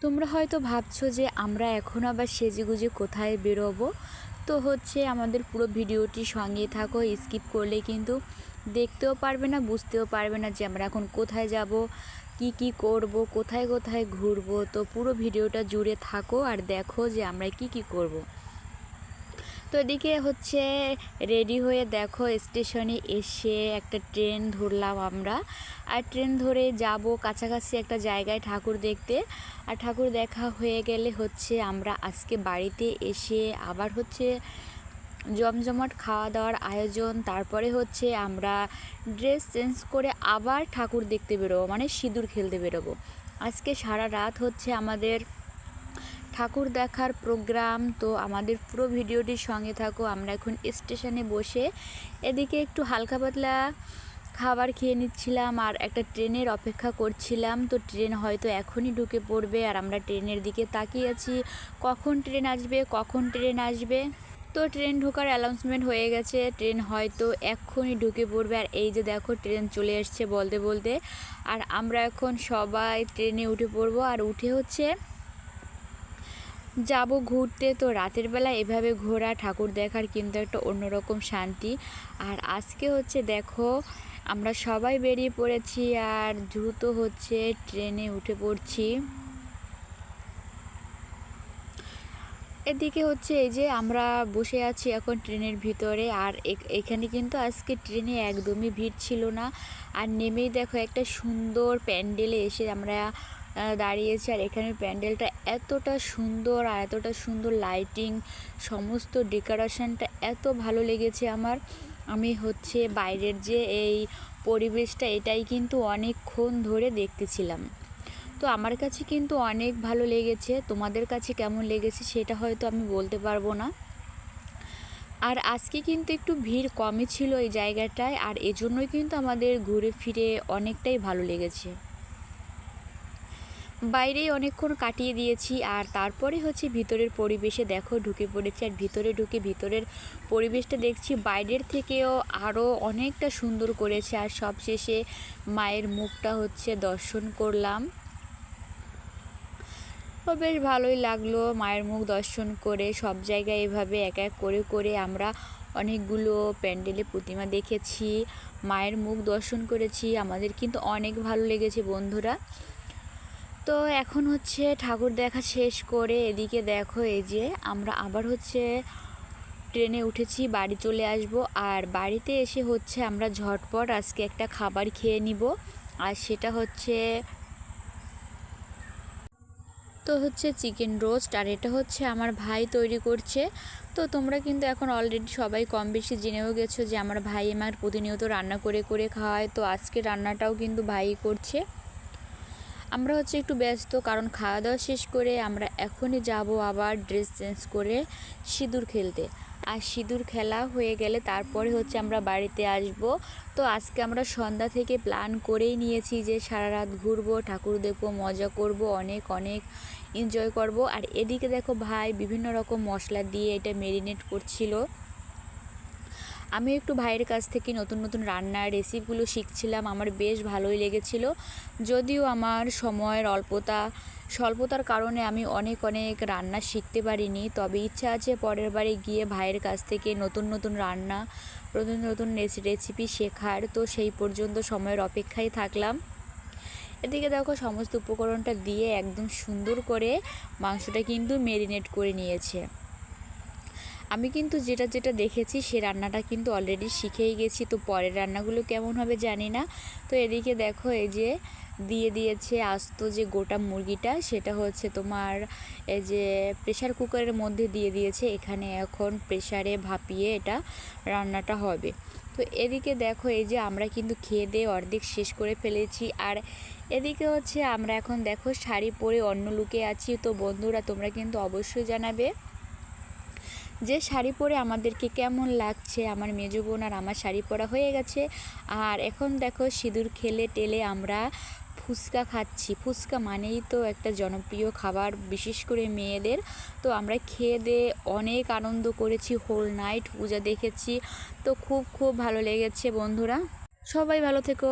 তোমরা হয়তো ভাবছো যে আমরা এখন আবার সেজেগুজে কোথায় বেরোবো। তো আমাদের পুরো ভিডিওটি সঙ্গে থাকো, স্কিপ করলে কিন্তু দেখতেও পারবে না, বুঝতেও পারবে না যে আমরা এখন কোথায় যাব, কি করব, কোথায় কোথায় ঘুরবো। তো পুরো ভিডিওটা জুড়ে থাকো আর দেখো যে আমরা কি করব। তো এদিকে রেডি হয়ে দেখো স্টেশনে এসে একটা ট্রেন ধরলাম আমরা। আর ট্রেন ধরে যাব কাছাকাছি একটা জায়গায় ঠাকুর দেখতে। আর ঠাকুর দেখা হয়ে গেলে আমরা আজকে বাড়িতে এসে আবার জমজমাট খাওয়া দাওয়ার আয়োজন। তারপরে আমরা ড্রেস চেঞ্জ করে আবার ঠাকুর দেখতে বেরোবো, মানে সিঁদুর খেলতে বেরোবো। আজকে সারা রাত আমাদের ঠাকুর দেখার প্রোগ্রাম। তো আমাদের পুরো ভিডিওটির সঙ্গে থাকো। আমরা এখন স্টেশনে বসে এদিকে একটু হালকা পাতলা খাবার খেয়ে নিচ্ছিলাম আর একটা ট্রেনের অপেক্ষা করছিলাম। তো ট্রেন হয়তো এখনই ঢুকে পড়বে আর আমরা ট্রেনের দিকে তাকিয়ে আছি, কখন ট্রেন আসবে, কখন ট্রেন আসবে। তো ট্রেন ঢোকার অ্যানাউন্সমেন্ট হয়ে গেছে, ট্রেন হয়তো এক্ষুনি ঢুকে পড়বে। আর এই যে দেখো ট্রেন চলে এসছে বলতে বলতে। আর আমরা এখন সবাই ট্রেনে উঠে পড়বো আর উঠে যাব ঘুরতে। তো রাতের বেলা এভাবে ঘোরা ঠাকুর দেখার কিন্তু একটা অন্যরকম শান্তি। আর আজকে দেখো আমরা সবাই বেরিয়ে পড়েছি আর দ্রুত ট্রেনে উঠে পড়ছি। এদিকে এই যে আমরা বসে আছি এখন ট্রেনের ভিতরে। আর এখানে কিন্তু আজকে ট্রেনে একদমই ভিড় ছিল না। আর নেমেই দেখো একটা সুন্দর প্যান্ডেলে এসে আমরা দাঁড়িয়েছি। আর এখানে প্যান্ডেলটা এতটা সুন্দর আর এতটা সুন্দর লাইটিং, সমস্ত ডেকোরেশনটা এত ভালো লেগেছে আমার। আমি বাইরের যে এই পরিবেশটা এটাই কিন্তু অনেকক্ষণ ধরে দেখতেছিলাম। তো আমার কাছে কিন্তু অনেক ভালো লেগেছে। তোমাদের কাছে কেমন লেগেছে সেটা হয়তো আমি বলতে পারবো না। আর আজকে কিন্তু একটু ভিড় কমই ছিল এই জায়গাটায়, আর এজন্যই কিন্তু আমাদের ঘুরে ফিরে অনেকটাই ভালো লেগেছে। বাইরেই অনেকক্ষণ কাটিয়ে দিয়েছি আর তারপরে ভিতরের পরিবেশে দেখো ঢুকে পড়েছি। আর ভিতরে ঢুকে ভিতরের পরিবেশটা দেখছি বাইরের থেকেও আরও অনেকটা সুন্দর করেছে। আর সবশেষে মায়ের মুখটা দর্শন করলাম। তো বেশ ভালোই লাগলো মায়ের মুখ দর্শন করে। সব জায়গায় এভাবে এক এক করে করে আমরা অনেকগুলো প্যান্ডেলে প্রতিমা দেখেছি, মায়ের মুখ দর্শন করেছি। আমাদের কিন্তু অনেক ভালো লেগেছে বন্ধুরা। তো এখন ঠাকুর দেখা শেষ করে এদিকে দেখো এই যে আমরা আবার ট্রেনে উঠেছি, বাড়ি চলে আসব। আর বাড়িতে এসে আমরা ঝটপট আজকে একটা খাবার খেয়ে নিব। আর সেটা চিকেন রোস্ট। আর এটা আমার ভাই তৈরি করছে। তো তোমরা কিন্তু এখন অলরেডি সবাই কম বেশি জেনেও গেছো যে আমার ভাই আমার প্রতিনিয়ত রান্না করে করে খাওয়ায়। তো আজকে রান্নাটাও কিন্তু ভাই করছে। আমরা একটু ব্যস্ত, কারণ খাওয়া দাওয়া শেষ করে আমরা এখনই যাব আবার ড্রেস চেঞ্জ করে সিঁদুর খেলতে। আর সিঁদুর খেলা হয়ে গেলে তারপরে আমরা বাড়িতে আসব। তো আজকে আমরা সন্ধ্যা থেকে প্ল্যান করেই নিয়েছি যে সারা রাত ঘুরবো, ঠাকুর দেখবো, মজা করব, অনেক অনেক এনজয় করব। আর এদিকে দেখো ভাই বিভিন্ন রকম মশলা দিয়ে এটা ম্যারিনেট করছিল। আমি একটু ভাইয়ের কাছ থেকে নতুন নতুন রান্নার রেসিপিগুলো শিখছিলাম, আমার বেশ ভালোই লেগেছিল। যদিও আমার সময়ের স্বল্পতার কারণে আমি অনেক অনেক রান্না শিখতে পারিনি, তবে ইচ্ছা আছে পরের বারে গিয়ে ভাইয়ের কাছ থেকে নতুন নতুন রান্না, নতুন নতুন রেসিপি শেখার। তো সেই পর্যন্ত সময়ের অপেক্ষায় থাকলাম। এদিকে দেখো সমস্ত উপকরণটা দিয়ে একদম সুন্দর করে মাংসটা কিন্তু ম্যারিনেট করে নিয়েছে। আমি কিন্তু যেটা যেটা দেখেছি সে রান্নাটা কিন্তু অলরেডি শিখেই গেছি। তো পরের রান্নাগুলো কেমন হবে জানি না। তো এদিকে দেখো এই যে দিয়ে দিয়েছে আস্ত যে গোটা মুরগিটা, সেটা তোমার এই যে প্রেশার কুকারের মধ্যে দিয়ে দিয়েছে। এখানে এখন প্রেশারে ভাপিয়ে এটা রান্নাটা হবে। তো এদিকে দেখো এই যে আমরা কিন্তু খেয়ে দিয়ে অর্ধেক শেষ করে ফেলেছি। আর এদিকে আমরা এখন দেখো শাড়ি পরে অন্য লুকে আছি। তো বন্ধুরা তোমরা কিন্তু অবশ্যই জানাবে যে শাড়ি পরে আমাদেরকে কেমন লাগছে। আমার মেজো বোন আর আমার শাড়ি পরা হয়ে গেছে। আর এখন দেখো সিঁদুর খেলে টেলে আমরা ফুচকা খাচ্ছি। ফুচকা মানেই তো একটা জনপ্রিয় খাবার, বিশেষ করে মেয়েদের। তো আমরা খেয়ে দিয়ে অনেক আনন্দ করেছি, হোল নাইট পূজা দেখেছি। তো খুব খুব ভালো লেগেছে বন্ধুরা। সবাই ভালো থেকো।